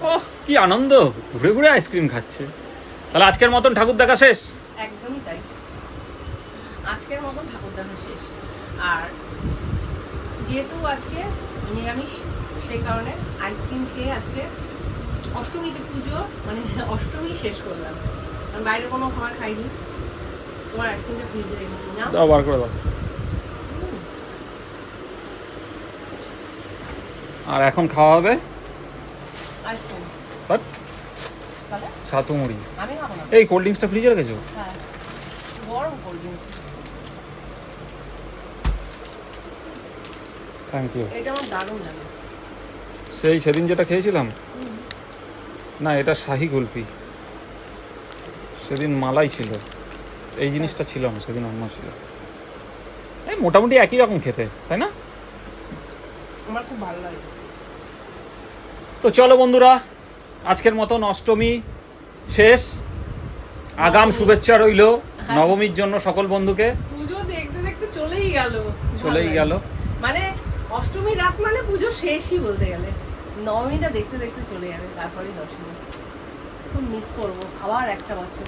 ওহ কি আনন্দ, ঘুরে ঘুরে আইসক্রিম খাচ্ছে। তাহলে আজকের মতন ঠাকুর দেখা শেষ? একদমই তাই, আজকের মতন ঠাকুর দেখা শেষ। আর যেহেতু আজকে নিরামিষ, সেই কারণে আইসক্রিম খেয়ে আজকে অষ্টমীতে পুজো, মানে অষ্টমী শেষ করলাম। আমি বাইরে কোনো খাবার খাইনি। তোমার আইসক্রিমটা ফ্রিজে রেখেছি না? দাও বার করে দাও। আর এখন খাওয়া হবে আইসক্রিম। বাট তাহলে ছাতু মুড়ি। আমি খাবো না। এই কোল্ড ড্রিঙ্কসটা ফ্রিজে রেখেছো? হ্যাঁ, গরম কোল্ড ড্রিঙ্কস। Thank you. এটা আমার দারুণ লাগে। সেই সেদিন যেটা খেয়েছিলাম, না এটা শাহি কুলফি, সেদিন মালাই ছিল, এই জিনিসটা ছিল না, সেদিন অন্য ছিল। এই মোটামুটি একই রকম খেতে, তাই না? আমার খুব ভালো লাগে। তো চলো বন্ধুরা, আজকের মতন অষ্টমী শেষ। আগাম শুভেচ্ছা রইল নবমীর জন্য সকল বন্ধুকে। পুজো দেখতে দেখতে চলেই গেল। মানে অষ্টমী রাত মানে পুজো শেষই বলতে গেলে। নবমীটা দেখতে দেখতে চলে যাবে, তারপরেই দশমী। খুব মিস করবো আবার একটা বছর।